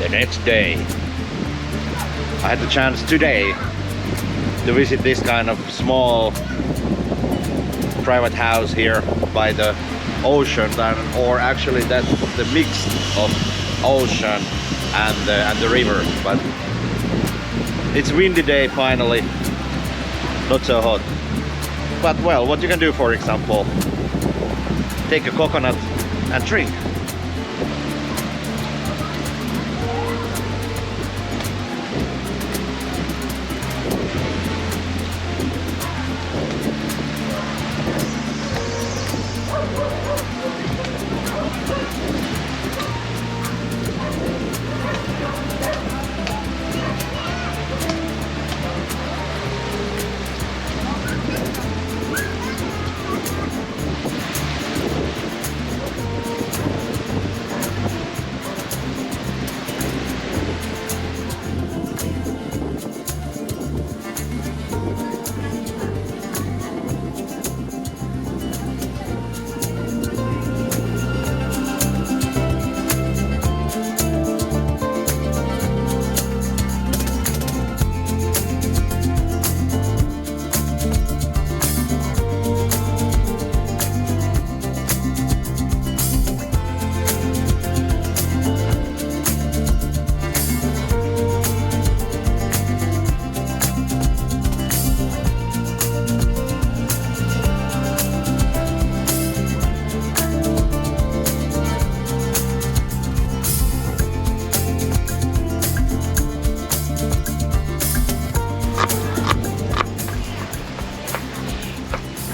the next day. I had the chance today to visit this kind of small private house here by the ocean, or actually that's the mix of ocean and the river, but it's windy day finally, not so hot. But well, what you can do, for example, take a coconut and drink.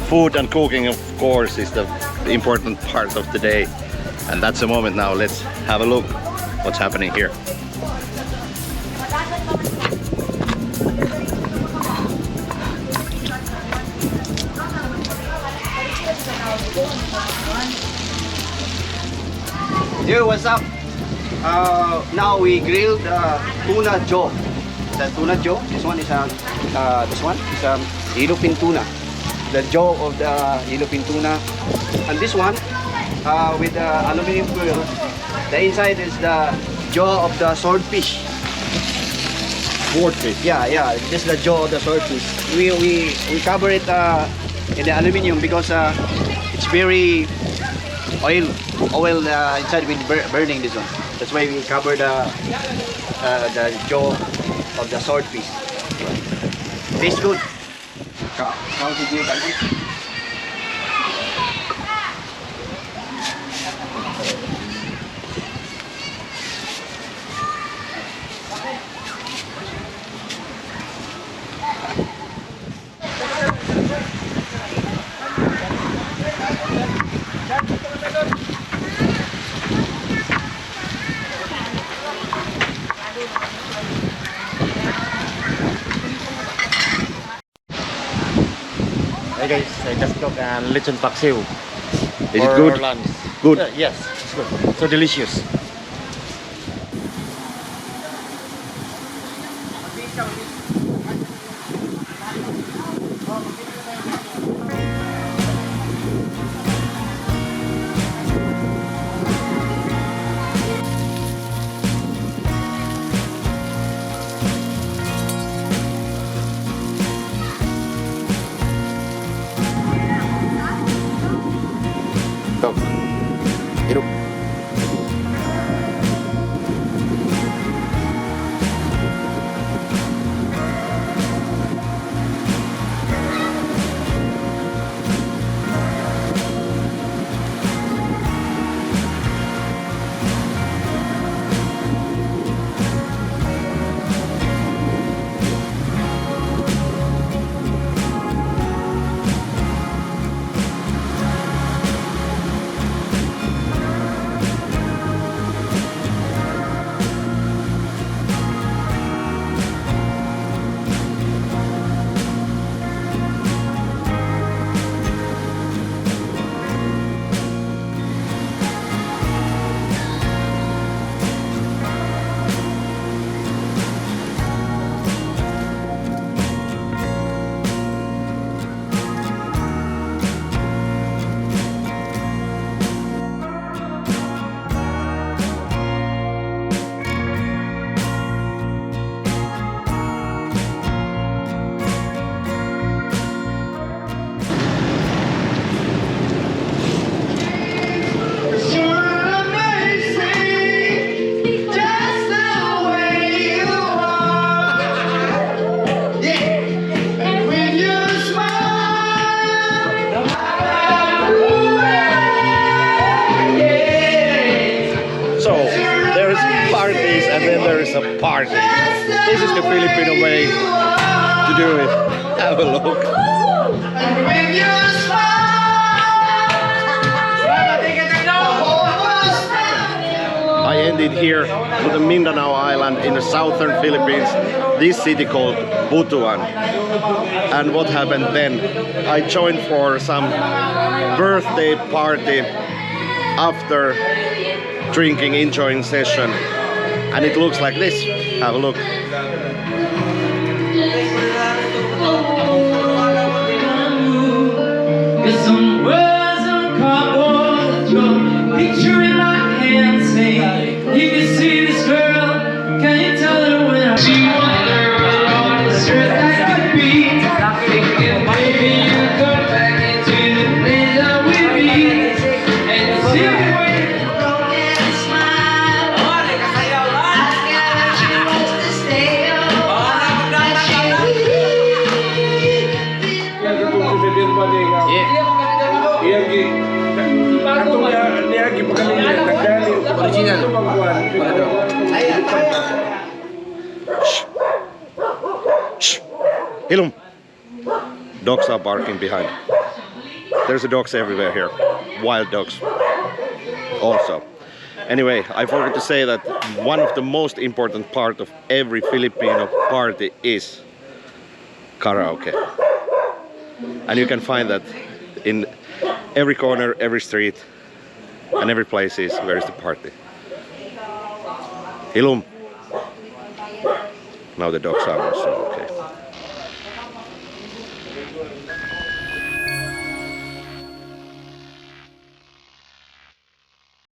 Food and cooking, of course, is the important part of the day, and that's the moment now. Let's have a look what's happening here. Yo, what's up? Now we grilled tuna jaw. The tuna jaw. This one is yellowfin tuna. The jaw of the yellowfin tuna, and this one with the aluminum foil. The inside is the jaw of the swordfish. Swordfish. Yeah. This is the jaw of the swordfish. We cover it in the aluminum because it's very oil inside with burning this one. That's why we cover the jaw of the swordfish. Tastes good. How did you like it? Hey guys, I just cooked lechon paksiw. Is it good? Lunch. Good. Yes, it's good. So delicious. Hidup. there's parties and then there's a party. This is the Filipino way to do it. Have a look. I ended here on the Mindanao island in the southern Philippines, this city called Butuan. And what happened then? I joined for some birthday party after drinking, enjoying session. And it looks like this. Have a look. Some words on cardboard, your picture in my hand saying, you can see this girl, can you tell her when I see one girl on this earth that could be? Thinking maybe you go back into the place that we be, and you see me waiting. Shh. Hilum. Dogs are barking behind. There's dogs everywhere here. Wild dogs. Also. Anyway, I forgot to say that one of the most important part of every Filipino party is karaoke. And you can find that in every corner, every street, and every place is where is the party. Hilum. Now the dogs are also okay.